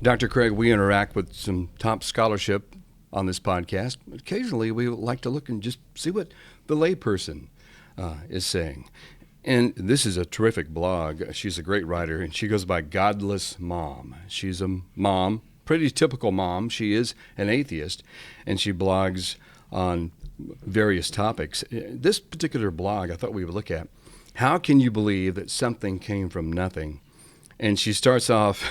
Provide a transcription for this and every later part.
Dr. Craig, we interact with some top scholarship on this podcast. Occasionally, we like to look and just see what the layperson is saying. And this is a terrific blog. She's a great writer, and she goes by Godless Mom. She's a mom, pretty typical mom. She is an atheist, and she blogs on various topics. This particular blog I thought we would look at, how can you believe that something came from nothing? And she starts off,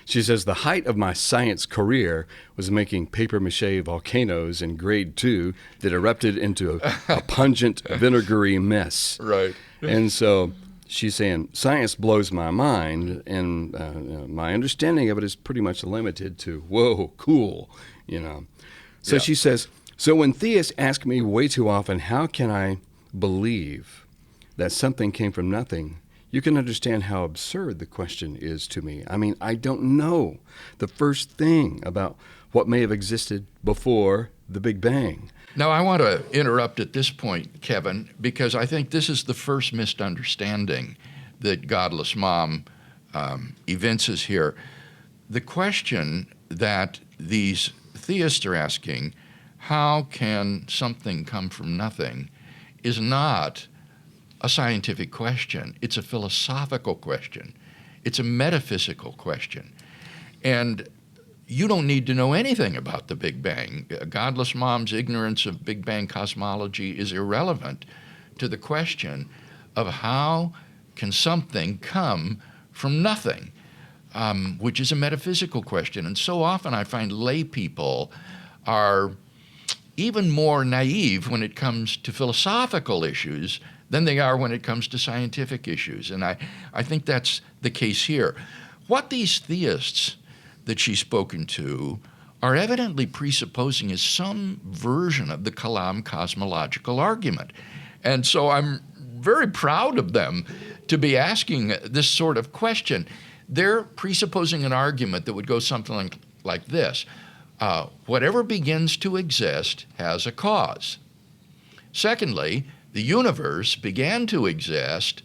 she says, the height of my science career was making papier-mâché volcanoes in grade 2 that erupted into a pungent, vinegary mess. Right. And so she's saying, science blows my mind, and my understanding of it is pretty much limited to, whoa, cool, So she says, so when theists ask me way too often, how can I believe that something came from nothing? You can understand how absurd the question is to me. I mean, I don't know the first thing about what may have existed before the Big Bang. Now, I want to interrupt at this point, Kevin, because I think this is the first misunderstanding that Godless Mom evinces here. The question that these theists are asking, how can something come from nothing, is not a scientific question. It's a philosophical question. It's a metaphysical question. And you don't need to know anything about the Big Bang. Godless Mom's ignorance of Big Bang cosmology is irrelevant to the question of how can something come from nothing, which is a metaphysical question. And so often I find lay people are even more naive when it comes to philosophical issues than they are when it comes to scientific issues. And I think that's the case here. What these theists that she's spoken to are evidently presupposing is some version of the Kalam cosmological argument. And so I'm very proud of them to be asking this sort of question. They're presupposing an argument that would go something like this. Whatever begins to exist has a cause. Secondly, the universe began to exist,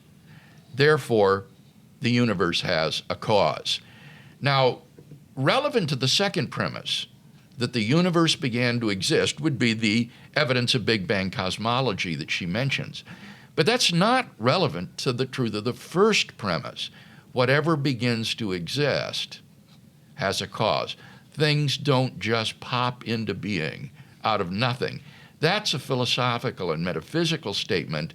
therefore the universe has a cause. Now, relevant to the second premise, that the universe began to exist, would be the evidence of Big Bang cosmology that she mentions. But that's not relevant to the truth of the first premise. Whatever begins to exist has a cause. Things don't just pop into being out of nothing. That's a philosophical and metaphysical statement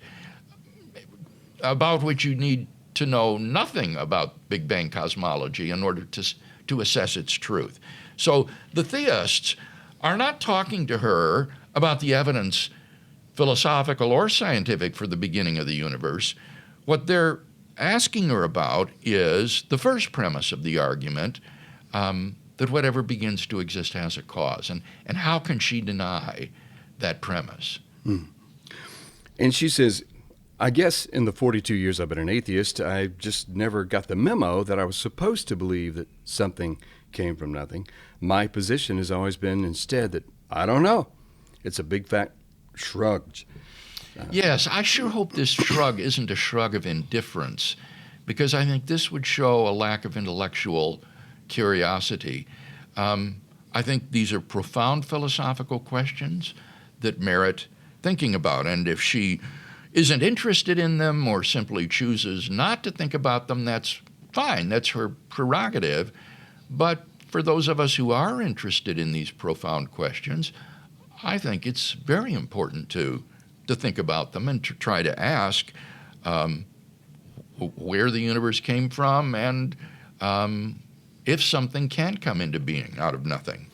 about which you need to know nothing about Big Bang cosmology in order to assess its truth. So the theists are not talking to her about the evidence, philosophical or scientific, for the beginning of the universe. What they're asking her about is the first premise of the argument, that whatever begins to exist has a cause. And how can she deny that premise? And she says, I guess in the 42 years I've been an atheist, I just never got the memo that I was supposed to believe that something came from nothing. My position has always been instead that I don't know. It's a big fat shrug. Yes, I sure hope this shrug isn't a shrug of indifference, because I think this would show a lack of intellectual curiosity. I think these are profound philosophical questions that merit thinking about. And if she isn't interested in them or simply chooses not to think about them, that's fine. That's her prerogative. But for those of us who are interested in these profound questions, I think it's very important to think about them and to try to ask where the universe came from and if something can come into being out of nothing.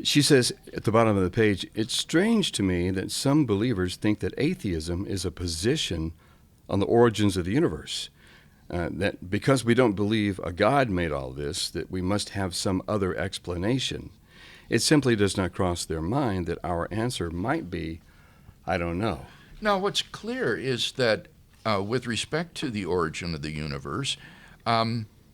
She says at the bottom of the page, it's strange to me that some believers think that atheism is a position on the origins of the universe, that because we don't believe a God made all this, that we must have some other explanation. It simply does not cross their mind that our answer might be, I don't know. Now, what's clear is that with respect to the origin of the universe,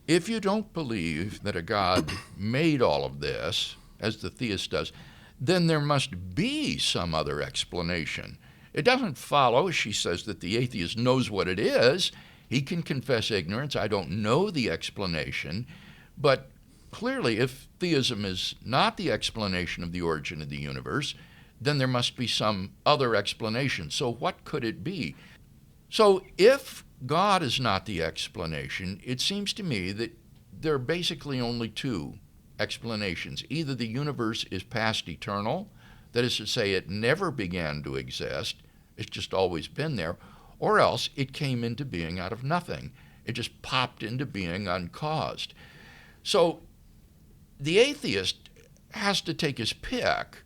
if you don't believe that a God made all of this, as the theist does, then there must be some other explanation. It doesn't follow, she says, that the atheist knows what it is. He can confess ignorance. I don't know the explanation. But clearly, if theism is not the explanation of the origin of the universe, then there must be some other explanation. So what could it be? So if God is not the explanation, it seems to me that there are basically only two explanations. Either the universe is past eternal, that is to say, it never began to exist, it's just always been there, or else it came into being out of nothing. It just popped into being uncaused. So the atheist has to take his pick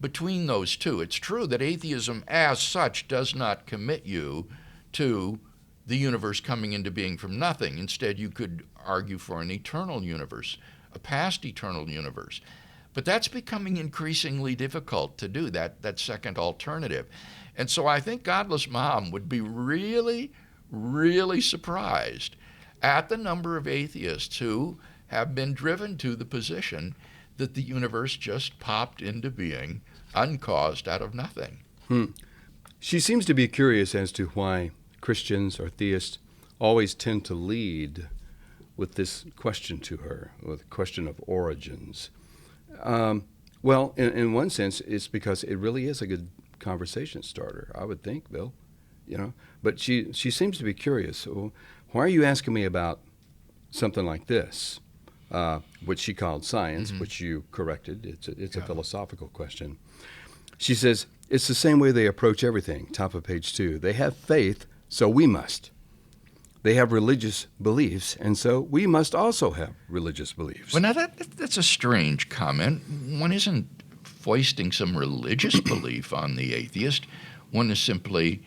between those two. It's true that atheism as such does not commit you to the universe coming into being from nothing. Instead, you could argue for an eternal universe, a past eternal universe. But that's becoming increasingly difficult to do, that second alternative. And so I think Godless Mom would be really, really surprised at the number of atheists who have been driven to the position that the universe just popped into being uncaused out of nothing. She seems to be curious as to why Christians or theists always tend to lead with this question to her, with the question of origins. Well, in one sense, it's because it really is a good conversation starter, I would think, Bill. But she seems to be curious. So why are you asking me about something like this, which she called science, which you corrected? It's a philosophical question. She says, it's the same way they approach everything, top of page 2. They have faith, so we must. They have religious beliefs, and so we must also have religious beliefs. Well, now that's a strange comment. One isn't foisting some religious belief on the atheist. One is simply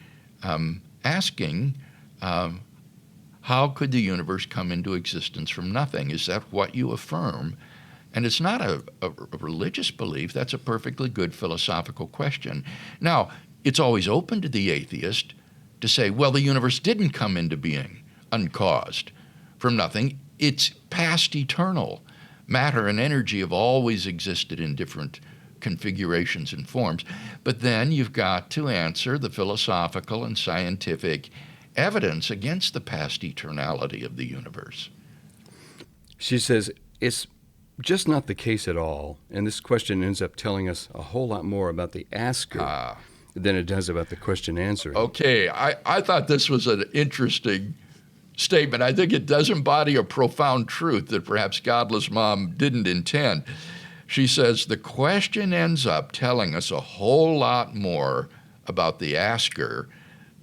asking, how could the universe come into existence from nothing? Is that what you affirm? And it's not a religious belief. That's a perfectly good philosophical question. Now, it's always open to the atheist to say, well, the universe didn't come into being uncaused from nothing. It's past eternal. Matter and energy have always existed in different configurations and forms. But then you've got to answer the philosophical and scientific evidence against the past eternality of the universe. She says, it's just not the case at all. And this question ends up telling us a whole lot more about the asker than it does about the question answering. Okay, I thought this was an interesting statement. I think it does embody a profound truth that perhaps Godless Mom didn't intend. She says, the question ends up telling us a whole lot more about the asker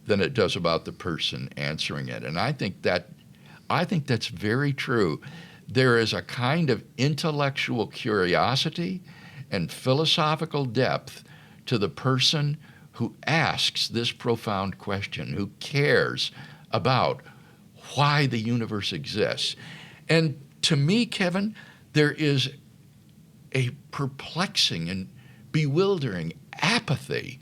than it does about the person answering it. And I think that's very true. There is a kind of intellectual curiosity and philosophical depth to the person who asks this profound question, who cares about why the universe exists. And to me, Kevin, there is a perplexing and bewildering apathy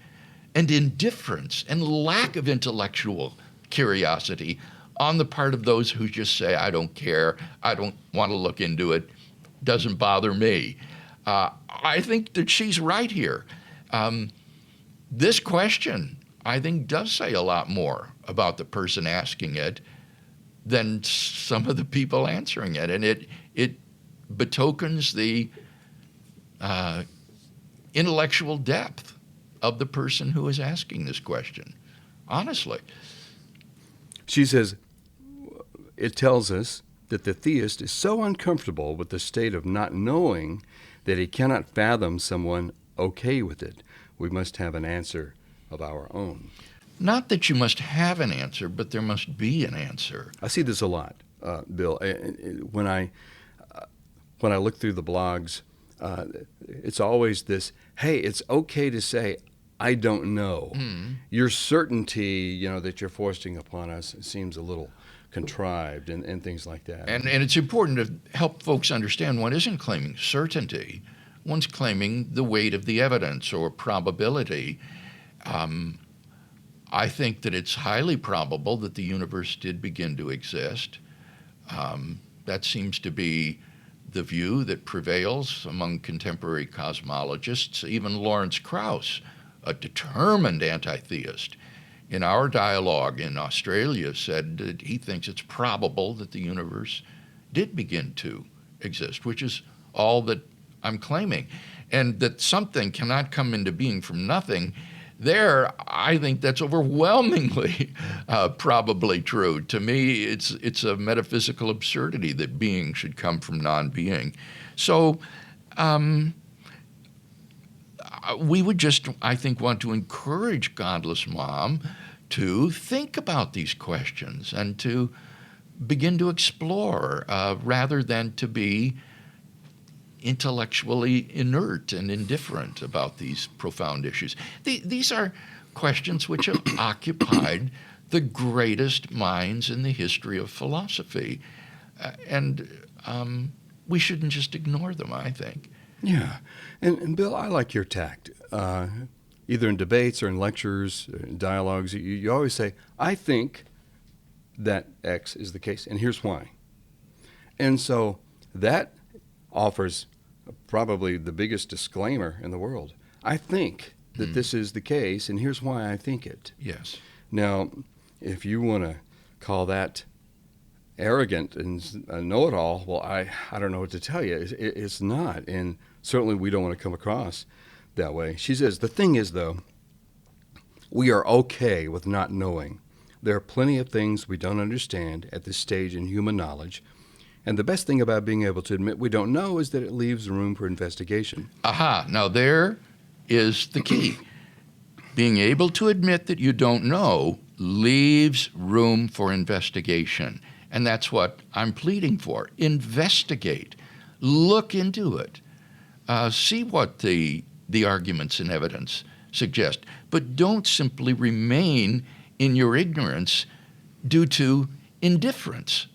and indifference and lack of intellectual curiosity on the part of those who just say, I don't care, I don't want to look into it, doesn't bother me. I think that she's right here. This question, I think, does say a lot more about the person asking it than some of the people answering it. And it betokens the intellectual depth of the person who is asking this question, honestly. She says, it tells us that the theist is so uncomfortable with the state of not knowing that he cannot fathom someone okay with it. We must have an answer of our own. Not that you must have an answer, but there must be an answer. I see this a lot, Bill. When I look through the blogs, it's always this, hey, it's okay to say, I don't know. Your certainty, that you're foisting upon us seems a little contrived and things like that. And it's important to help folks understand one isn't claiming certainty. One's claiming the weight of the evidence or probability. I think that it's highly probable that the universe did begin to exist. That seems to be the view that prevails among contemporary cosmologists. Even Lawrence Krauss, a determined anti-theist, in our dialogue in Australia said that he thinks it's probable that the universe did begin to exist, which is all that I'm claiming. And that something cannot come into being from nothing, there, I think that's overwhelmingly probably true. To me, it's a metaphysical absurdity that being should come from non-being. So we would just, I think, want to encourage Godless Mom to think about these questions and to begin to explore rather than to be intellectually inert and indifferent about these profound issues. These are questions which have occupied the greatest minds in the history of philosophy. And we shouldn't just ignore them, I think. Yeah. And Bill, I like your tact. Either in debates or in lectures, dialogues, you always say, I think that X is the case, and here's why. And so that offers probably the biggest disclaimer in the world. I think that this is the case, and here's why I think it. Yes. Now, if you want to call that arrogant and a know-it-all, well, I don't know what to tell you. It's not, and certainly we don't want to come across that way. She says, the thing is, though, we are okay with not knowing. There are plenty of things we don't understand at this stage in human knowledge, and the best thing about being able to admit we don't know is that it leaves room for investigation. Aha, now there is the key. Being able to admit that you don't know leaves room for investigation. And that's what I'm pleading for. Investigate. Look into it. See what the arguments and evidence suggest. But don't simply remain in your ignorance due to indifference.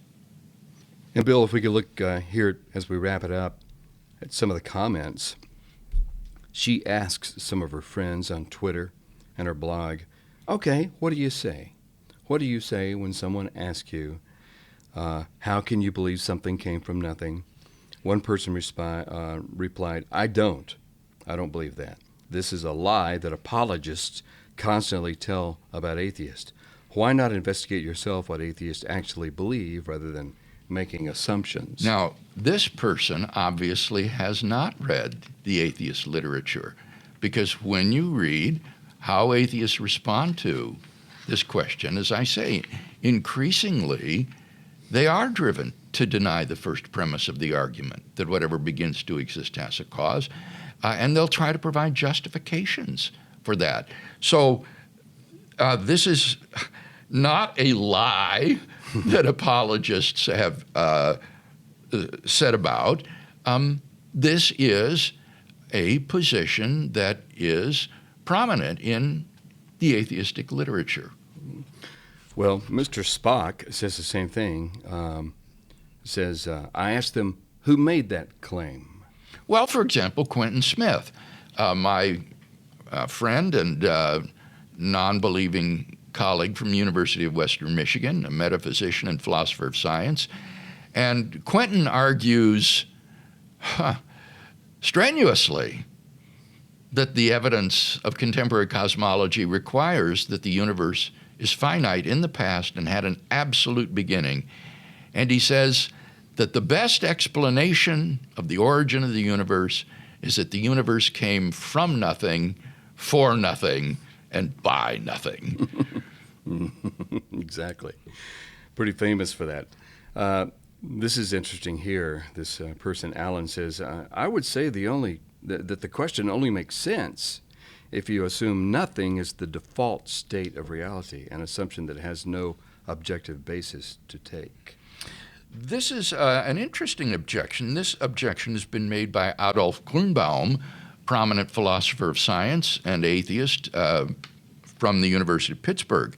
And Bill, if we could look here as we wrap it up at some of the comments. She asks some of her friends on Twitter and her blog, okay, what do you say? What do you say when someone asks you, how can you believe something came from nothing? One person replied, I don't believe that. This is a lie that apologists constantly tell about atheists. Why not investigate yourself what atheists actually believe rather than making assumptions? Now, this person obviously has not read the atheist literature, because when you read how atheists respond to this question, as I say, increasingly they are driven to deny the first premise of the argument, that whatever begins to exist has a cause, and they'll try to provide justifications for that. So this is not a lie that apologists have said about. This is a position that is prominent in the atheistic literature. Well, Mr. Spock says the same thing. I asked them, who made that claim? Well, for example, Quentin Smith, my friend and non-believing colleague from the University of Western Michigan, a metaphysician and philosopher of science. And Quentin argues strenuously that the evidence of contemporary cosmology requires that the universe is finite in the past and had an absolute beginning. And he says that the best explanation of the origin of the universe is that the universe came from nothing, for nothing, and by nothing. Exactly. Pretty famous for that. This is interesting here. This person, Alan, says, I would say that the question only makes sense if you assume nothing is the default state of reality, an assumption that has no objective basis to take. This is an interesting objection. This objection has been made by Adolf Grünbaum, prominent philosopher of science and atheist from the University of Pittsburgh.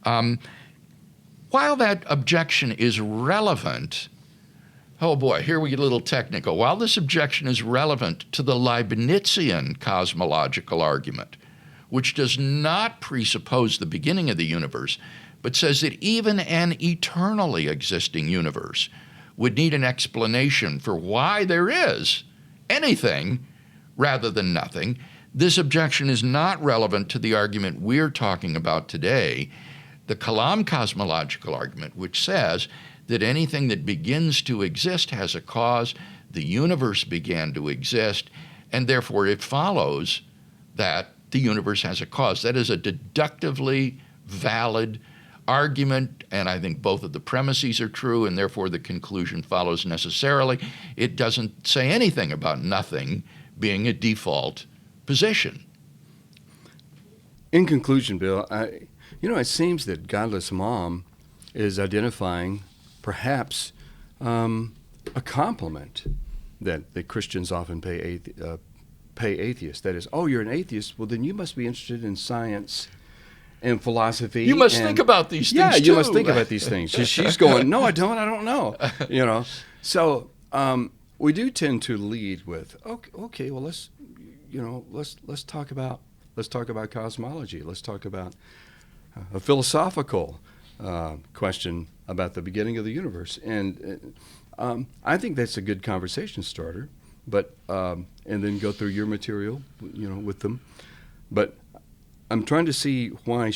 While that objection is relevant, oh boy, here we get a little technical. While this objection is relevant to the Leibnizian cosmological argument, which does not presuppose the beginning of the universe, but says that even an eternally existing universe would need an explanation for why there is anything rather than nothing, this objection is not relevant to the argument we're talking about today, the Kalam cosmological argument, which says that anything that begins to exist has a cause. The universe began to exist, and therefore it follows that the universe has a cause. That is a deductively valid argument, and I think both of the premises are true, and therefore the conclusion follows necessarily. It doesn't say anything about nothing being a default position. In conclusion, Bill, it seems that Godless Mom is identifying perhaps a compliment that the Christians often pay atheists. That is, oh, you're an atheist? Well, then you must be interested in science and philosophy. You must think about these things, yeah, too. you must think about these things. She's going, no, I don't know. So we do tend to lead with, okay, well, let's talk about cosmology. Let's talk about a philosophical question about the beginning of the universe. And I think that's a good conversation starter. But and then go through your material, with them. But I'm trying to see why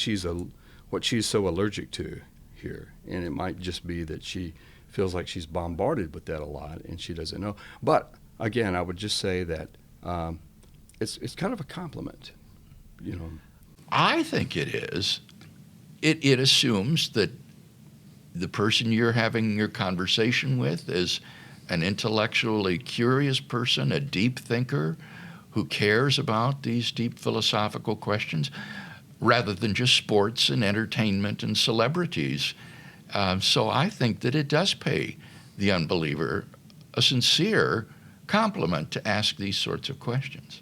what she's so allergic to here, and it might just be that she feels like she's bombarded with that a lot, and she doesn't know. But again, I would just say that it's kind of a compliment, I think it is. It assumes that the person you're having your conversation with is an intellectually curious person, a deep thinker who cares about these deep philosophical questions, rather than just sports and entertainment and celebrities. So I think that it does pay the unbeliever a sincere compliment to ask these sorts of questions.